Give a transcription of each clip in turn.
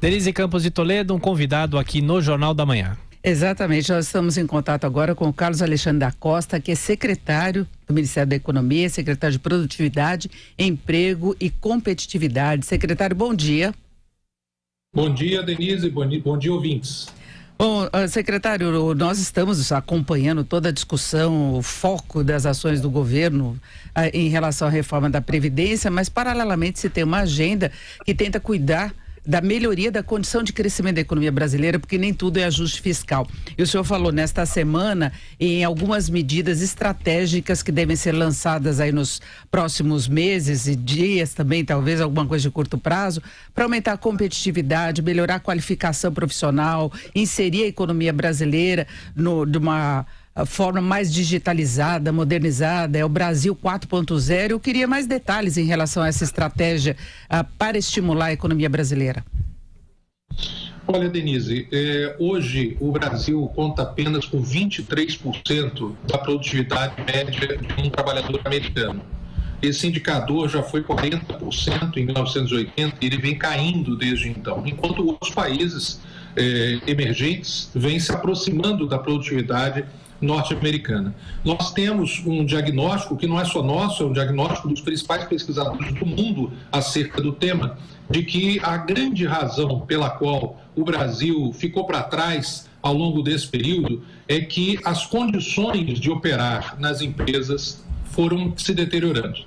Denise Campos de Toledo, um convidado aqui no Jornal da Manhã. Exatamente, nós estamos em contato agora com o Carlos Alexandre da Costa, que é secretário do Ministério da Economia, secretário de Produtividade, Emprego e Competitividade. Secretário, bom dia. Bom dia, Denise, bom dia, ouvintes. Bom, secretário, nós estamos acompanhando toda a discussão, o foco das ações do governo em relação à reforma da Previdência, mas paralelamente se tem uma agenda que tenta cuidar da melhoria da condição de crescimento da economia brasileira, porque nem tudo é ajuste fiscal. E o senhor falou nesta semana em algumas medidas estratégicas que devem ser lançadas aí nos próximos meses e dias também, talvez alguma coisa de curto prazo, para aumentar a competitividade, melhorar a qualificação profissional, inserir a economia brasileira de uma forma mais digitalizada, modernizada, é o Brasil 4.0. Eu queria mais detalhes em relação a essa estratégia para estimular a economia brasileira. Olha, Denise, hoje o Brasil conta apenas com 23% da produtividade média de um trabalhador americano. Esse indicador já foi 40% em 1980 e ele vem caindo desde então, enquanto outros países emergentes vêm se aproximando da produtividade norte-americana. Nós temos um diagnóstico que não é só nosso, é um diagnóstico dos principais pesquisadores do mundo acerca do tema, de que a grande razão pela qual o Brasil ficou para trás ao longo desse período é que as condições de operar nas empresas foram se deteriorando.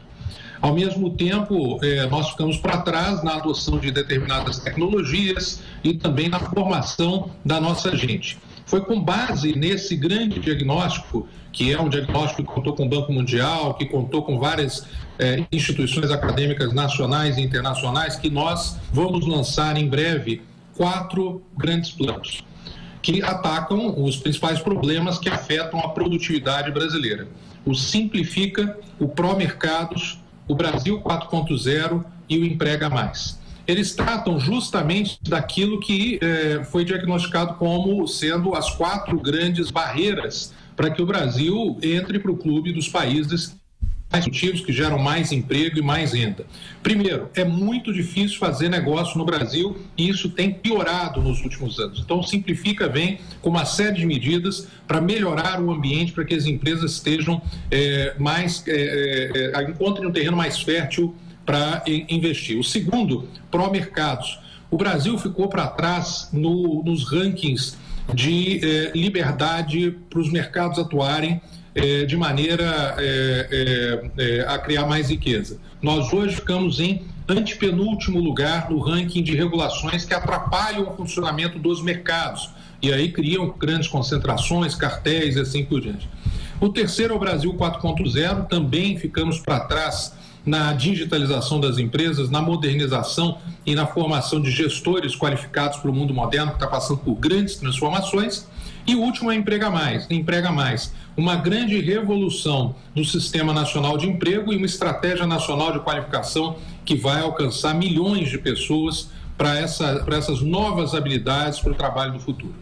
Ao mesmo tempo, nós ficamos para trás na adoção de determinadas tecnologias e também na formação da nossa gente. Foi com base nesse grande diagnóstico, que é um diagnóstico que contou com o Banco Mundial, que contou com várias instituições acadêmicas nacionais e internacionais, que nós vamos lançar em breve 4 grandes planos, que atacam os principais problemas que afetam a produtividade brasileira. O Simplifica, o Pró-Mercados, o Brasil 4.0 e o Emprega Mais. Eles tratam justamente daquilo que foi diagnosticado como sendo as 4 grandes barreiras para que o Brasil entre para o clube dos países mais produtivos, que geram mais emprego e mais renda. Primeiro, é muito difícil fazer negócio no Brasil e isso tem piorado nos últimos anos. Então, o Simplifica vem com uma série de medidas para melhorar o ambiente, para que as empresas estejam encontrem um terreno mais fértil para investir. O segundo, Pró-Mercados. O Brasil ficou para trás nos rankings de liberdade para os mercados atuarem de maneira a criar mais riqueza. Nós hoje ficamos em antepenúltimo lugar no ranking de regulações que atrapalham o funcionamento dos mercados e aí criam grandes concentrações, cartéis e assim por diante. O terceiro é o Brasil 4.0, também ficamos para trás na digitalização das empresas, na modernização e na formação de gestores qualificados para o mundo moderno, que está passando por grandes transformações. E o último é Emprega Mais, uma grande revolução do Sistema Nacional de Emprego e uma estratégia nacional de qualificação que vai alcançar milhões de pessoas para essas novas habilidades para o trabalho do futuro.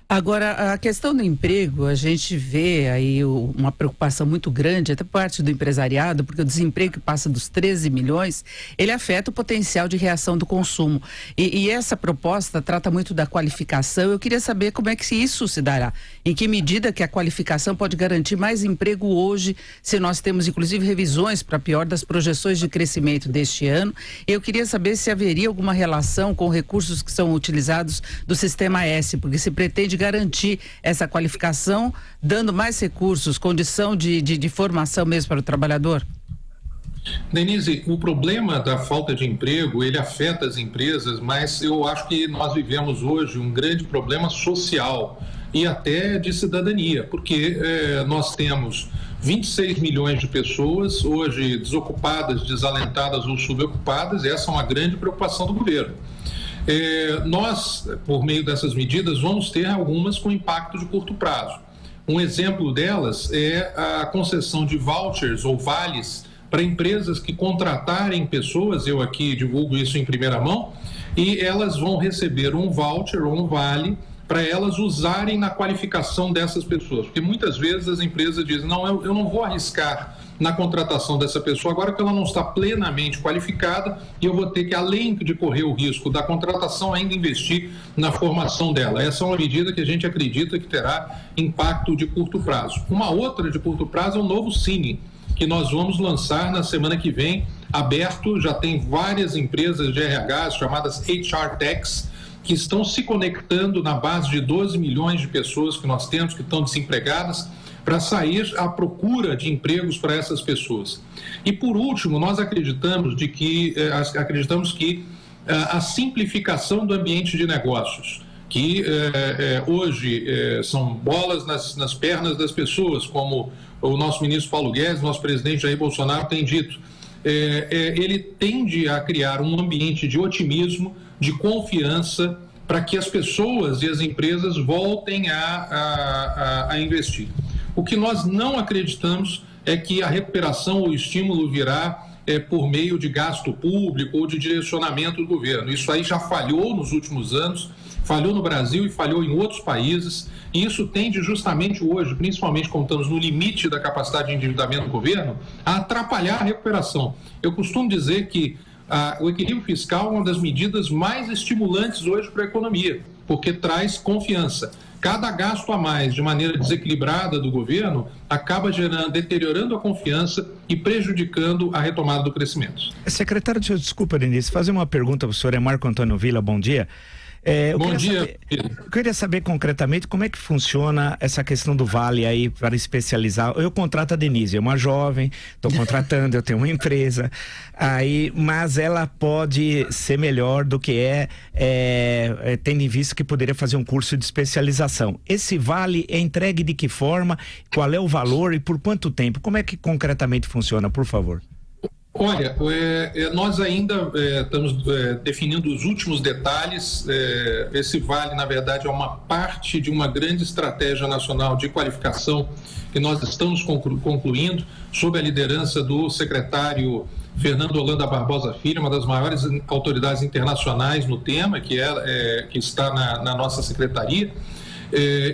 Agora, a questão do emprego, a gente vê aí uma preocupação muito grande, até por parte do empresariado, porque o desemprego que passa dos 13 milhões, ele afeta o potencial de reação do consumo. E essa proposta trata muito da qualificação. Eu queria saber como é que isso se dará. Em que medida que a qualificação pode garantir mais emprego hoje, se nós temos, inclusive, revisões para pior das projeções de crescimento deste ano. Eu queria saber se haveria alguma relação com recursos que são utilizados do Sistema S, porque se pretende garantir essa qualificação, dando mais recursos, condição de formação mesmo para o trabalhador? Denise, o problema da falta de emprego, ele afeta as empresas, mas eu acho que nós vivemos hoje um grande problema social e até de cidadania, porque nós temos 26 milhões de pessoas hoje desocupadas, desalentadas ou subocupadas, e essa é uma grande preocupação do governo. Nós, por meio dessas medidas, vamos ter algumas com impacto de curto prazo. Um exemplo delas é a concessão de vouchers ou vales para empresas que contratarem pessoas, eu aqui divulgo isso em primeira mão, e elas vão receber um voucher ou um vale para elas usarem na qualificação dessas pessoas. Porque muitas vezes as empresas dizem, não, eu não vou arriscar na contratação dessa pessoa, agora que ela não está plenamente qualificada, e eu vou ter que, além de correr o risco da contratação, ainda investir na formação dela. Essa é uma medida que a gente acredita que terá impacto de curto prazo. Uma outra de curto prazo é o novo Cine, que nós vamos lançar na semana que vem, aberto. Já tem várias empresas de RH, chamadas HR Techs, que estão se conectando na base de 12 milhões de pessoas que nós temos, que estão desempregadas, para sair à procura de empregos para essas pessoas. E, por último, nós acreditamos que a simplificação do ambiente de negócios, que hoje são bolas nas pernas das pessoas, como o nosso ministro Paulo Guedes, nosso presidente Jair Bolsonaro tem dito, ele tende a criar um ambiente de otimismo, de confiança, para que as pessoas e as empresas voltem a investir. O que nós não acreditamos é que a recuperação ou o estímulo virá por meio de gasto público ou de direcionamento do governo. Isso aí já falhou nos últimos anos, falhou no Brasil e falhou em outros países, e isso tende justamente hoje, principalmente quando estamos no limite da capacidade de endividamento do governo, a atrapalhar a recuperação. Eu costumo dizer que o equilíbrio fiscal é uma das medidas mais estimulantes hoje para a economia, porque traz confiança. Cada gasto a mais de maneira desequilibrada do governo acaba deteriorando a confiança e prejudicando a retomada do crescimento. Secretário, desculpa, Denise, fazer uma pergunta para o senhor. É Marco Antônio Villa, bom dia. Bom dia. Eu queria saber concretamente como é que funciona essa questão do vale aí para especializar. Eu contrato a Denise, é uma jovem, estou contratando, eu tenho uma empresa, mas ela pode ser melhor do que tendo em vista que poderia fazer um curso de especialização. Esse vale é entregue de que forma? Qual é o valor e por quanto tempo? Como é que concretamente funciona, por favor? Olha, nós ainda estamos definindo os últimos detalhes. Esse vale, na verdade, é uma parte de uma grande estratégia nacional de qualificação que nós estamos concluindo sob a liderança do secretário Fernando Holanda Barbosa Filho, uma das maiores autoridades internacionais no tema, que está na nossa secretaria.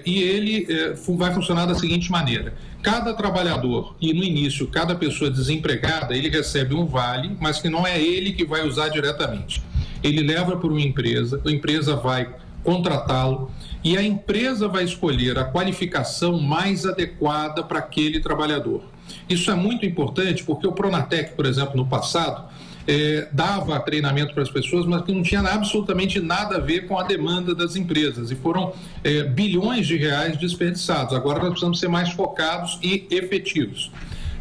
E ele vai funcionar da seguinte maneira: cada trabalhador e no início cada pessoa desempregada, ele recebe um vale, mas que não é ele que vai usar diretamente. Ele leva para uma empresa, a empresa vai contratá-lo e a empresa vai escolher a qualificação mais adequada para aquele trabalhador. Isso é muito importante porque o Pronatec, por exemplo, no passado, dava treinamento para as pessoas, mas que não tinha absolutamente nada a ver com a demanda das empresas, e foram bilhões de reais desperdiçados. Agora nós precisamos ser mais focados e efetivos.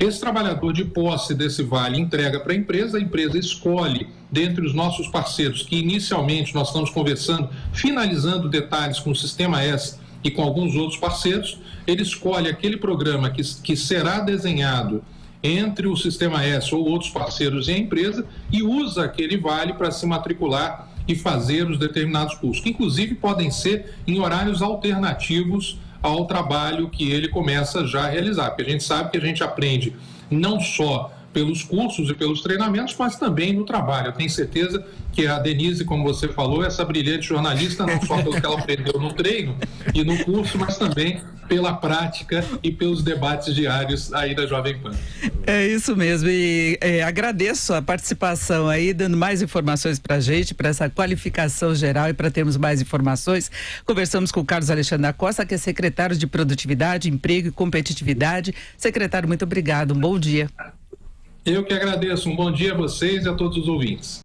Esse trabalhador, de posse desse vale, entrega para a empresa escolhe, dentre os nossos parceiros, que inicialmente nós estamos conversando, finalizando detalhes com o Sistema S e com alguns outros parceiros, ele escolhe aquele programa que será desenhado entre o Sistema S ou outros parceiros e a empresa, e usa aquele vale para se matricular e fazer os determinados cursos, que inclusive podem ser em horários alternativos ao trabalho que ele começa já a realizar, porque a gente sabe que a gente aprende não só pelos cursos e pelos treinamentos, mas também no trabalho. Eu tenho certeza que a Denise, como você falou, essa brilhante jornalista, não só pelo que ela aprendeu no treino e no curso, mas também pela prática e pelos debates diários aí da Jovem Pan. É isso mesmo, e agradeço a participação aí, dando mais informações para a gente, para essa qualificação geral e para termos mais informações. Conversamos com o Carlos Alexandre da Costa, que é secretário de Produtividade, Emprego e Competitividade. Secretário, muito obrigado, um bom dia. Eu que agradeço, um bom dia a vocês e a todos os ouvintes.